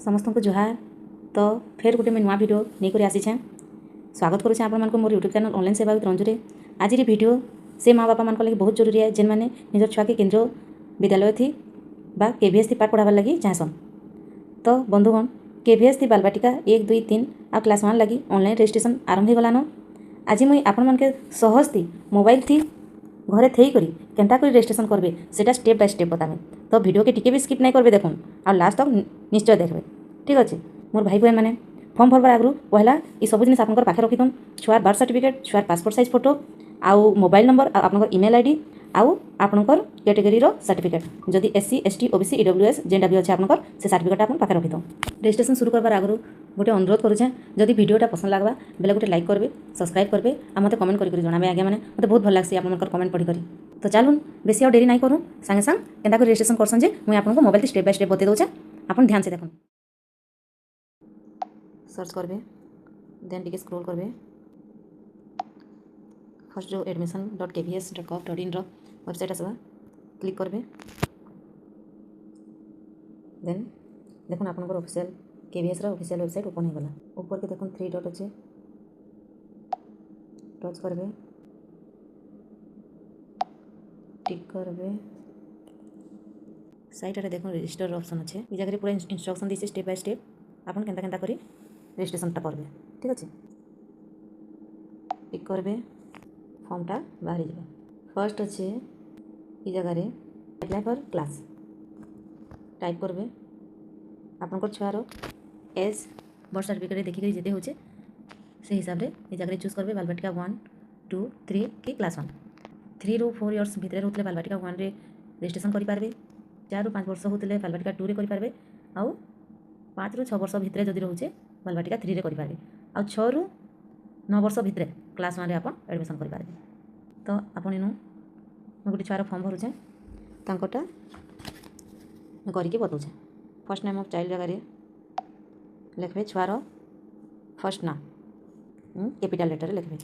समस्त को जुहार। तो फिर गोटे नुआ भिड नहीं आसीछे। स्वागत करुच्छे आपको मोर यूट्यूब चैनल ऑनलाइन सेवा विथ रंजू। आज भिड से माँ बापा मान लगे बहुत जरूरी है जेन मैंने निजर छुआ के केन्द्रीय विद्यालय थी बा केवीएस थी पाठ पढ़ाबार लगी चाहसन। तो बंधुगण केवीएस थी बालबाटिका 1 2 3 आ क्लास 1 लगी ऑनलाइन रजिस्ट्रेशन आरंभ हो गलान। आज मुई आपण मानके सहज थी मोबाइल थी घरे थी करी केनता करी रजिस्ट्रेशन करबे सेटा स्टेप बाय स्टेप बतामे। तो वीडियो के टिके भी स्किप नहीं करबे देखुन आ लास्ट तक निश्चय देखबे। ठीक अच्छे मोर भाई बहन मैंने फॉर्म भरबार आगु पहला ये सब जिन आपंकर पाखे रखिथुन छुआर बर्थ सर्टिफिकेट छुआर पासपोर्ट साइज फोटो आउ मोबाइल नंबर आपंकर ईमेल आईडी आउ आपंकर कैटेगरी सर्टिफिकेट जदि एससी एसटी ओबीसी ईडब्ल्यूएस जेनटा भी अच्छे आपंकर से सर्टिफिकेट आप पाखे रखिथुन। रजिस्ट्रेशन शुरू करबार आगु गोटे अनुरोध करुचे जदि वीडियोटा पसंद लगवा बेले गोटे लाइक करबे सब्सक्राइब करबे आ मते कमेंट करी जणाबे आगे मैंने मते बहुत भल लागसी आपनकर कमेंट पढ़ी करी। तो चलून बेसी आ डेरी नहीं करूँ सांगे सांग केनता कर रजिस्ट्रेशन करसन जे मुई आपनको मोबाइल स्टेप बाय स्टेप बते दउचे आपन ध्यान से देखुन। सर्च करबे देन टिके स्क्रॉल करबे फर्स्ट जो admission.kvs.gov.in वेबसाइट आसवा क्लिक करबे देन देखुन आपनकर ऑफिशियल केवीएस रा ऑफिशियल वेबसाइट ओपन हो गला। ऊपर के देखुन 3 डॉट अच्छे टच करबे टिक करबे साइट रे देखुन रजिस्टर ऑप्शन अच्छे ई जगह पूरा इंस्ट्रक्शन दीचे स्टेप बाय स्टेप आपन केनता केनता करी रजिस्ट्रेशनटा करबे। ठीक अच्छे टिक करबे फॉर्मटा बाहरी जाए फर्स्ट अच्छे ई जगह अप्लाई फॉर क्लास टाइप करबे आपनकर छुआर एज बर्थ सर्टिफिकेट देखिक जेते होचे से हिसाब रे ई जगह चूज करबे बालबाटिका 1 2 3 की क्लास 1 3 ରୁ 4 इयर्स भितर होते बालबाटिका 1 रे रजिस्ट्रेशन करि पारबे 4 ରୁ 5 वर्ष होते बालबाटिका 2 रे करि पारबे आउ 5 ରୁ 6 वर्ष भितर जदि रोचे बालबाटिका 3 रे करि पारबे आउ 6 ରୁ 9 वर्ष भितर क्लास 1 रे आपन एडमिशन करि पारबे। तो आपन इनु गोटे छुआर फॉर्म भरुचे तांकोटा करके बताऊे फर्स्ट नेम ऑफ चाइल्ड जगह लिखबे छुआर फर्स्ट नाम कैपिटल लेटर लिखबे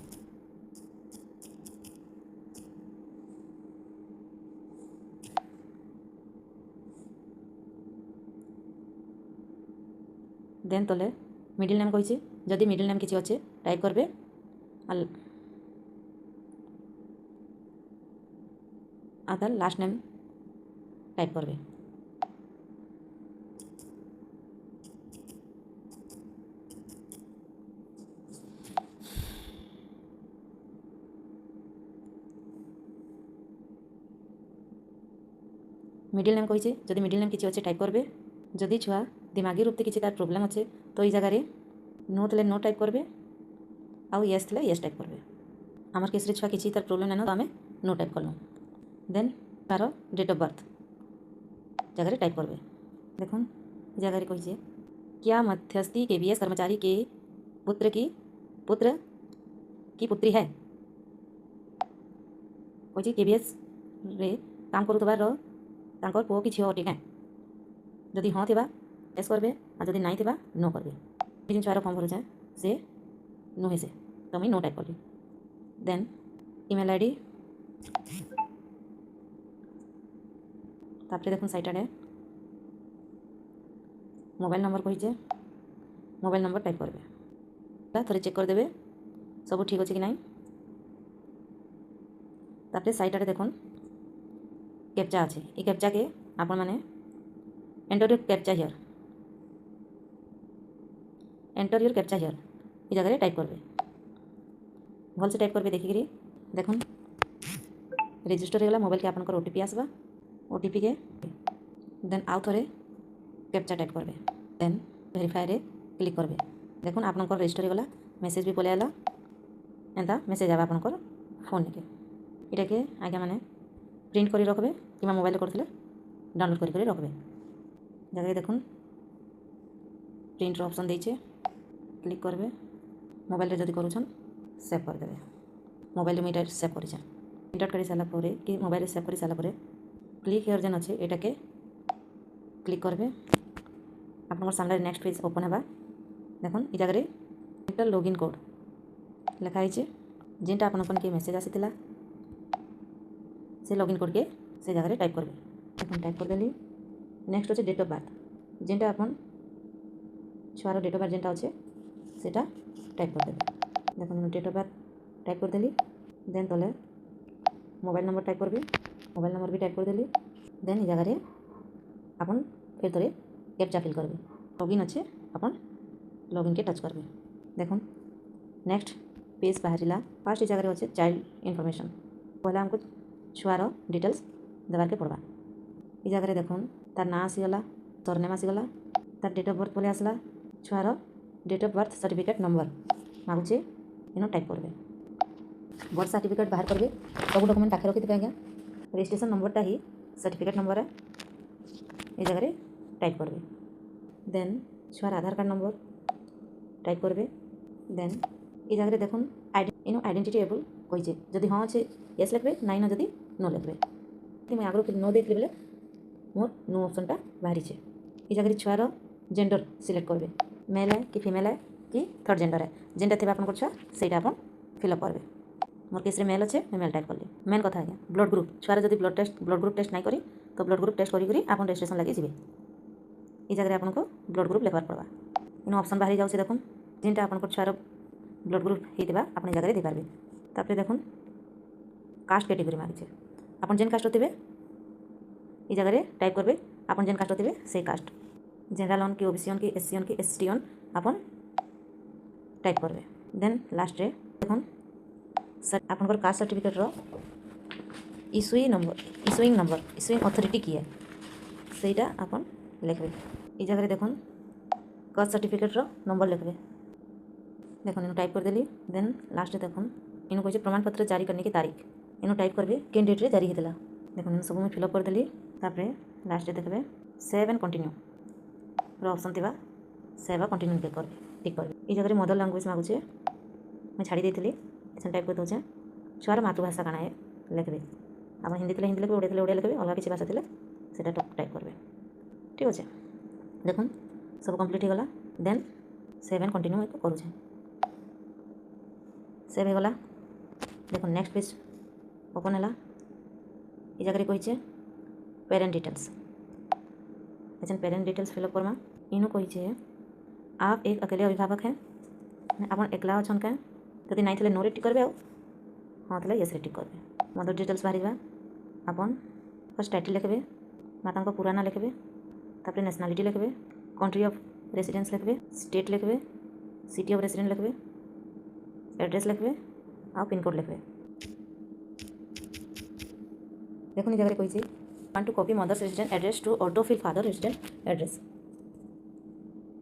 देन तले मिडिल नेम कही जदि मिडिल नेम किसी अच्छे टाइप करबे आधा लास्ट नेम टाइप करबे मिडिल नेम कही जदि मिडिल नेम किसी अच्छे टाइप करबे जदि छुआ दिमागी रूप से किसी तार प्रोब्लेम अच्छे तो ये जगह नो थे नो टाइप करबे आउ येस थे येस टाइप करबे आमर केस रे छुआ किसी तार प्रोब्लेम नहीं तो आम नो टाइप कलु देन तार डेट ऑफ बर्थ जगह टाइप करबे देखुन जगह कही क्या मध्यस्थी केवीएस कर्मचारी के पुत्र की पुत्री है कही केवीएस रे काम करुवार तांकर पुओ कि झील अटे क्या जदि हाँ थिबा एस करबे आ जदि नाई थिबा नो करबे जिन छुआर फॉर्म भरुचे से नो हे से तो मुई नो टाइप करली देन ईमेल आईडी तापरे देखुन साइट आडे मोबाइल नंबर कही मोबाइल नंबर टाइप करबे थोड़े चेक करदेबे सब ठीक अच्छे कि नाई तापरे साइट आडे देखुन कैप्चा अच्छे ये कैप्चा के आपण माने एंटर योर कैप्चा हियर ये जगह टाइप करबे भल से टाइप करबे देखिक देखुन रजिस्टर होगा मोबाइल के आपनकर ओटीपी आसबा ओटीपी के देन आउ थे कैप्चा टाइप करबे देन वेरीफाई रे क्लिक करबे देखुन आपनकर रजिस्टर होगा मेसेज भी पलैला एंता मेसेज आवा आपनकर फोन के इटा के आगे माने प्रिंट करी रखबे कि मोबाइल करथिले डाउनलोड करी रखबे जगह देखुन प्रिंट ऑप्शन देइछे क्लिक करबे मोबाइल रे जदि करूछन सेव कर देबे मोबाइल में इटा सेव करिछे इंटर करी साला परे कि मोबाइल सेव करी साला परे क्लिक हियर जेन अच्छे एटा के क्लिक करबे आपनकर सामने नेक्स्ट पेज ओपन हेबा देखुन ई जगह इंटर लॉगिन कोड लिखा है जेनटा आपन के मेसेज आसीथिला से लॉगिन कोड के से जगह टाइप करबे अपन टाइप कर देली नेक्स्ट अच्छे डेट ऑफ बर्थ जेनटा अपन छुआर डेट अफ बार्थ जेनटा अच्छे सेटा टाइप करदेवे। देखो डेट अफ बार्थ टाइप करदेली। देन तले मोबाइल नंबर टाइप करबे। मोबाइल नंबर भी टाइप करदेली। देन जगह आपन फिर थोड़े कैप्चा फिल करबे। लॉगिन अच्छे अपन लॉगिन के टच करबे। देखुन नेक्स्ट पेज बाहरिला। फास्ट जगह अच्छे चाइल्ड इनफॉरमेशन। पहला हमको छुआर डिटेल्स देवार के पड़वा। ये जगह देखुन तार ना आसीगला, सरनेम आसीगला, तार डेट अफ बर्थ पले आसला, छुआर date of birth certificate number मागुचे इनो टाइप करबे। बर्थ सर्टिफिकेट बाहर करबे। सब डॉक्यूमेंट पाखे रखिथे आज्ञा। रजिस्ट्रेशन नंबरटा ही सर्टिफिकेट नंबर है। ये जगह टाइप करबे। देन छुआर आधार कार्ड नंबर टाइप करबे। देन ये जगह देखुन इनो आइडेंटिटी एबल कहीचे जदि हाँ अच्छे येस लिखबे, नाई न जदि नो लिखबे। मुझे आगु नो देती बेले मोर नो ऑप्शनटा बाहरी। ये जगह छुआर जेंडर सिलेक्ट करबे। मेल है कि फीमेल है कि थर्ड जेंडर है जेनटा थे आपन छुआ से आप फिलअप करबे। मोर केस मेल अच्छे मैं मेल टाइप कली। मेन कथा है ब्लड ग्रुप छुआर जदि ब्लड ग्रुप टेस्ट नहीं करी तो ब्लड ग्रुप टेस्ट करी आप रजिस्ट्रेशन लगे जी। ये जगह आपको ब्लड ग्रुप लिखबार पड़वा। इन ऑप्शन बाहरी जाऊँ देखुन जेनटा आपन छुआर ब्लड ग्रुप होता आप जगह दे पारे। तापर देखुन कास्ट कैटेगरी मांगे आपन जेन कास्ट थे ये जगह टाइप करबे। आपन जेन कास्ट थे से कास्ट जनरल ऑन की ओबीसी ऑन की एससी ऑन की एसटी ऑन आपन टाइप करबे। देन लास्ट रे देखुन आपन कास्ट सर्टिफिकेट रो इशुइंग अथॉरिटी किए सेटा आपन लिखबे। ये जगह देखुन कास्ट सर्टिफिकेट रो नंबर लिखबे। देखो इनो टाइप कर देली। देन लास्ट देखुन इनो कहे प्रमाण पत्र जारी करने की तारीख इनो टाइप करबे केन डेट रे जारी होता। देखो इन सब मुझे फिलअप कर देली। तापर लास्ट देखबे सेव एंड कंटिन्यू ऑप्शन थी सेव कंटिन्यू क्लिक करबे टिक करबे। ये जगह मदर लैंग्वेज मागुचे मैं छाड़ी देती टाइप कर दूचे। छुआर मातृभाषा काना है लिखबे। आप हिंदी थे हिंदी लिखबे, ओडिया थे ओडिया लिखबे, अलग किसी भाषा थे से टाइप करबे। ठीक अच्छे देखुन सब कम्प्लीट होगला। देन सेव एंड कंटिन्यू करुचे सेव होगला। देखो नेक्स्ट पेज ओपन है। ये जगह कहीचे पेरेंट डिटेल्स। अच्छा पेरेंट डिटेल्स फिलअप करमा। इनो कहीचे आप एक अकेले अभिभावक हैं आप एकला अच्छा क्या जब नाई थे नो रे टिक करबे हाँ थे येस रे टिक करबे। मदर डिटेल्स बाहर आपन फर्स्ट टाइटल लिखबे, माता का पूरा ना लिखबे, तापर नेशनलिटी लिखबे, कंट्री ऑफ रेसिडेंस लिखबे, स्टेट लिखबे, सिटी ऑफ रेसिडेंस लिखबे, एड्रेस लिखबे और पिन कोड लिखबे। देखो जगह कही want to copy mother's resident address to autofill father resident address.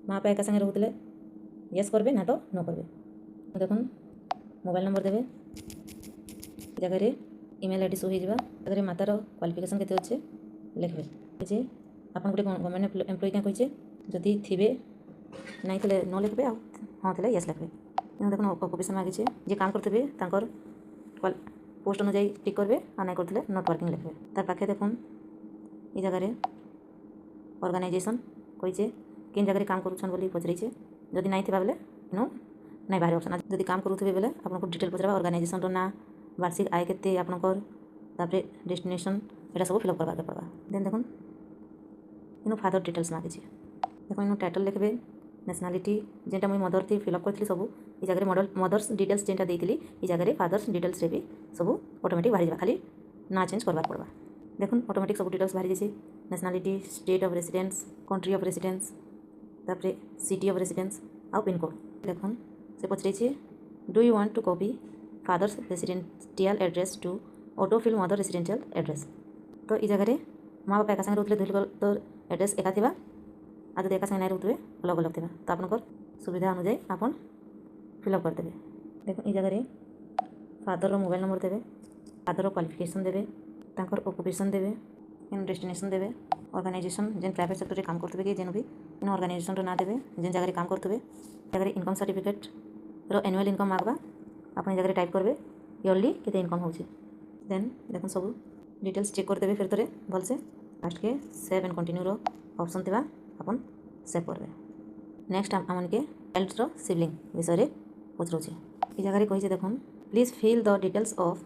माँ बापा एका संगे रोते येस करबे ना तो नो करबे। देखो मोबाइल नंबर देवे। जगह ईमेल आईडी शो हो जगह मातार क्वालिफिकेशन केते अच्छे लिखबे। जे आपन गोटे गवर्नमेंट एम्प्लॉय क्या कहीचे जदि थे नाई थे न लिखबे हाँ थे येस लिखबे। देखो ऑक्युपेशन मांगी जे काम करते पोस्ट अनुजाई टिक करबे और नहीं करते नॉट वर्किंग लिखबे। तार पाखे देखुन ये जगह ऑर्गेनाइजेशन कहीचे किन जगह काम करुछन बोली पचरईचे जदि नाई थिबा बेले इनो नाई बाहर ऑप्शन जदि काम करुथे बेले आपको डिटेल पचरा ऑर्गेनाइजेशन रो ना वार्षिक आय केते आपनकर तापर डेस्टिनेशन एटा सब फिलअप करवा के पड़वा। देन देखुन इनो फादर डिटेल्स मांगी देखो इनो टाइटल लिखबे, नेशनलिटी जेनटा मुई मदर थी फिलअप करथली सब ये जगह मदर्स डिटेल्स जेनटा देइतिली ये जगह फादर्स डिटेल्स रे भी सब ऑटोमेटिक बाहरी जावा खाली ना चेंज करवा पड़वा। देखुन ऑटोमेटिक सब डिटेल्स बाहरी जाइए nationality, state of residence, country of residence, तापर सिटी ऑफ रेसिडेंस और पिन कोड। देखुन से पचरई do you want to copy father's residential address to autofill mother residential address. तो ये जगह माँ बापा एका संगे रोते तो एड्रेस एका थी आज एका संगे नहीं रोते अलग अलग थी तो आपनकर सुविधा अनुजाई आपन फिलअप करदेवे। देखो ये जगह फादर मोबाइल नंबर देवे, फादर क्वालिफिकेशन देवे, तांकर ऑक्युपेशन देवे, इन डेस्टिनेशन देवे, ऑर्गेनाइजेशन जेन प्राइवेट सेक्टर काम करते कि जेन भी इन ऑर्गेनाइजेशन ना देवे जेन जगह काम करते जगह इनकम सर्टिफिकेट रो एनुअल इनकम मागवा आप जगह टाइप करबे इयरली केते इनकम होची। देन देखो सब डिटेल्स चेक करदेवे फिर थोड़े भल से लास्ट के सेव एंड कंटिन्यू रो ऑप्शन थिबा अपन सेव करबे। नेक्स्ट आमन के चाइल्ड रो सिबलिंग विषय पचरुचे ये जगह कही देखुन please fill the details of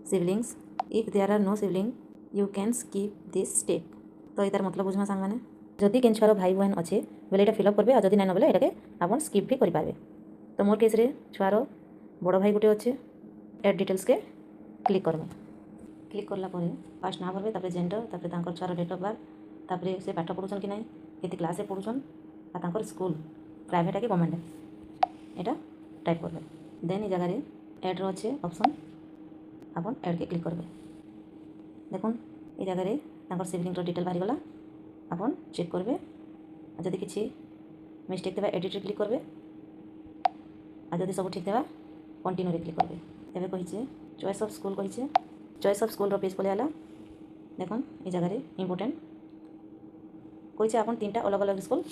siblings if there are no sibling you can skip this step. तो यार मतलब बुझमा सांग मैंने जदि केन छुआर भाई बहन अच्छे बोले ये फिलअप करेंगे और जदि नाइन बोले ये आप स्किप भी करेंगे। तो मोर केस रे छुआर बड़ भाई गोटे अच्छे एड डिटेल्स के क्लिक करबे। क्लिक करला फास्ट ना भरबे, तापर जेंडर, तापर तांकर छुआर डेट ऑफ बर्थ, तापर से पाठ पढ़ुछन कि नहीं, केते क्लास रे पढ़ुछन आ तांकर स्कूल प्राइवेट है कि गवर्नमेंट है एटा टाइप करबे। देन ई जगह एड रो अच्छे ऑप्शन आपन एड के क्लिक करबे। देखुन ई जगह रे तांकर सिबलिंग रो डिटेल बाहरी गला आपन चेक करबे। जदि किछि मिस्टेक तेबा एडिट रे क्लिक करबे आ जदि सब ठीक तेबा कंटिन्यू रे क्लिक करबे। एबे कहिछे चॉइस ऑफ स्कूल कहिछे चॉइस ऑफ स्कूल रो पेज पले आला। देखुन ई जगह रे इंपोर्टेंट कहिछे आपन तीनटा अलग अलग स्कूल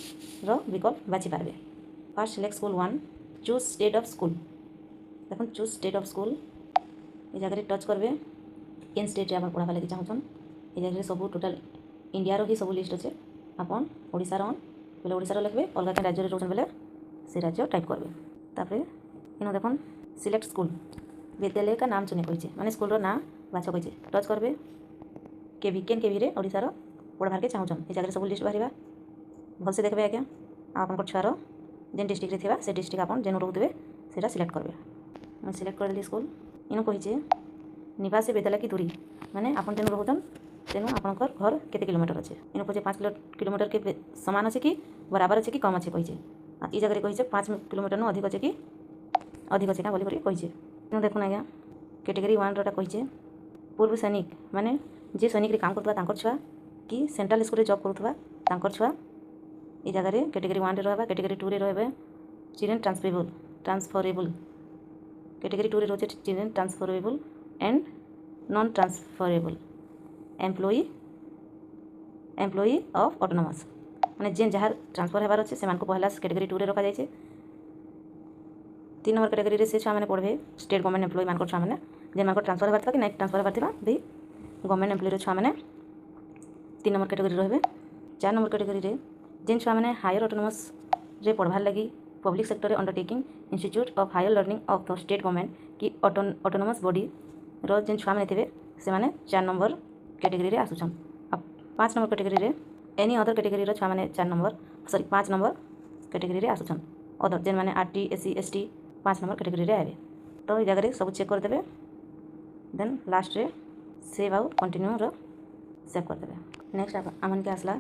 रो विकल्प बाछि पारबे। First select school 1 choose state of school. देखुन चूज स्टेट ऑफ स्कूल ई जगह रे टच करबे। केन स्टेट रे आपन पढ़ाबा लागि चाहछन ई जगह रे सब टोटल इंडिया रो ही सब लिस्ट अछि। आपन ओडिसा रो बोले ओडिसा रो लिखबे, अलग के राज्य रे रोचन बोले से राज्य टाइप करबे। तापरे इनो देखुन सिलेक्ट स्कूल विद्यालय का नाम चुने कहिछे माने स्कूल रो नाम बाछ कहिछे। टच करबे केवी रे ओडिसा रो पढ़बार के चाहछन ई जगह रे सब लिस्ट बाहरिबा। भल से देखबे आज्ञा आपन छुआर जेन डिस्ट्रिक्ट रे थिबा से डिस्ट्रिक्ट आपन जेन रहउतबे सेटा सिलेक्ट करबे। मैं सिलेक्ट कर देली स्कूल। इनो कहिछे निवासी विद्यालय की दूरी माने आपन जेन रहउतन तेनु आपनकर घर केते किलोमीटर अछि। इनो कहिछे 5 किलोमीटर के समान अछि कि बराबर अछि कि कम अछि कहिछे। आ ई जगह रे कहिछे 5 किलोमीटर नो अधिक अछि कि अधिक अछि ना बोली करी कहिछे। इनो देखुन आज्ञा कैटेगरी 1 रोटा कहिछे पूर्व सैनिक माने जे सैनिक रे काम करतबा तांकर छुआ कि सेंट्रल स्कूल रे जॉब करतबा तांकर छुआ ई जगह रे कैटेगरी 1 रे रहबा। कैटेगरी 2 रे रहबे चिल्ड्रन ट्रांसफरेबल। कैटेगरी 2 रे रोचे children transferable and non transferable employee of autonomous माने जेन जहाँ ट्रांसफर हेबार अच्छे से पहला कैटेगरी 2 रे रखा जाए। 3 नंबर कैटेगरी रे से छुआ मैंने पढ़े स्टेट गवर्नमेंट एम्प्लॉई मान छुआ मैंने जेन मान ट्रांसफर हेबार कि नहीं ट्रांसफर हेबार भी गवर्नमेंट एम्प्लॉई रे छुआ मैंने 3 नंबर कैटेगरी रहबे। 4 नंबर कैटेगरी रे जेन छुआ मैंने हायर ऑटोनोमस रे पढ़बार लगी पब्लिक सेक्टर रे undertaking institute of higher learning of the state government की ऑटोनोमस बॉडी रो जेन छुआ मैंने थे से माने 4 नंबर कैटेगरी रे आसुछन। अब 5 नंबर कैटेगरी रे एनी अदर कैटेगरी रो छुआ मैंने 5 नंबर कैटेगरी रे आसुछन। अदर जेन माने RT SC ST 5 number category रे आबे। तो ई जगह रे सब चेक कर देबे। देन लास्ट रे सेव आउ कंटिन्यू रो सेव कर देबे। नेक्स्ट आमन के आसला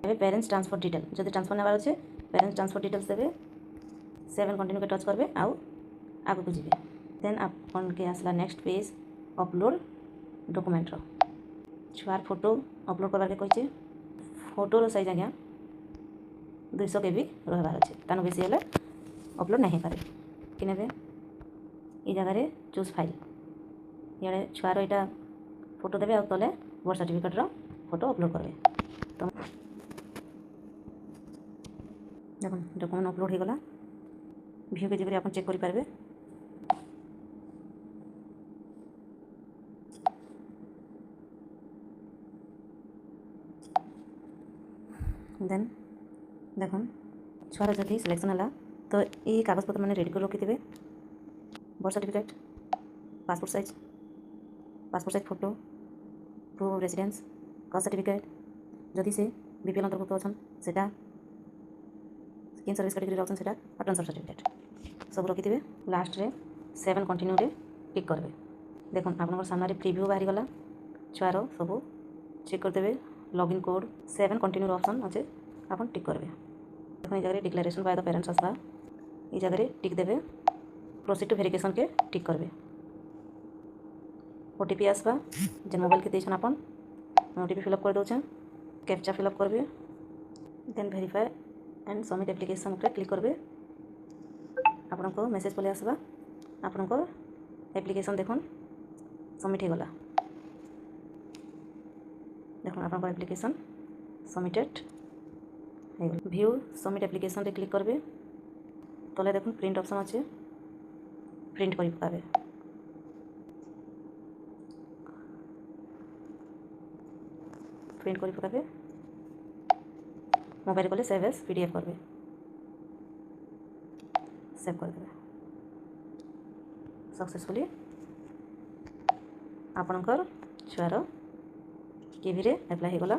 एबे पेरेंट्स ट्रांसफर डिटेल जदि ट्रांसफर नेबार अच्छे पेरेंट्स ट्रांसफर डिटेल्स देबे। सेव एंड कंटिन्यू के टच करबे आउ आगु को जिबे। देन आपन के आसला नेक्स्ट पेज अपलोड डॉक्यूमेंट रो छुआर फोटो अपलोड करबार के कहिछे। फोटो रो साइज आज्ञा 200 KB रहबार अच्छे तानो बेसी हेले अपलोड नहीं पारे कि नेबे। ई जगह रे चूज फाइल यारे छुआर एटा फोटो देबे और तले बर्थ सर्टिफिकेट रो फोटो अपलोड करबे। तो देखुन डॉक्यूमेंट अपलोड हो गला। व्यू के जगह अपन चेक करि पारबे। देन देखुन छुआर जदि सिलेक्शन हला तो ये कागज पत्र मैंने रेडी कर रखी birth certificate passport size photo proof of residence caste certificate जदि से बीपीएल अंतर्भुक्त अच्छा सेटा इन सर्विस कैटेगरी अच्छा सेटा और ट्रांसफर सर्टिफिकेट सब रखी थे। लास्ट रे सेव एंड कंटिन्यू रे क्लिक करबे। देखुन आपन सामने प्रीव्यू बाहरी गला छुआर सब चेक करदेवे। Login code save and continue option अच्छे आपन टिक करबे। देखो जगह डिक्लेरेशन बाय द पेरेंट्स आसबा ई जगह टिक देबे। प्रोसीड टू वेरिफिकेशन के टिक करबे। ओटीपी आसबा जेन मोबाइल के देछन आपन ओटीपी फिलअप कर दोछन कैप्चा फिलअप करबे। Then verify and submit application पे क्लिक करबे। आपन को मैसेज पले आसबा आपन को एप्लिकेशन देखुन सबमिट हो गला। देखुन आपन को application submitted view submit application रे क्लिक करबे। तले देखुन प्रिंट ऑप्शन अच्छे प्रिंट करि पकाबे। प्रिंट करि पकाबे मोबाइल कले सेव एज पीडीएफ करबे सेव कर देबे। सक्सेसफुली आपनकर छुआर केवी रे अप्लाई हो गला।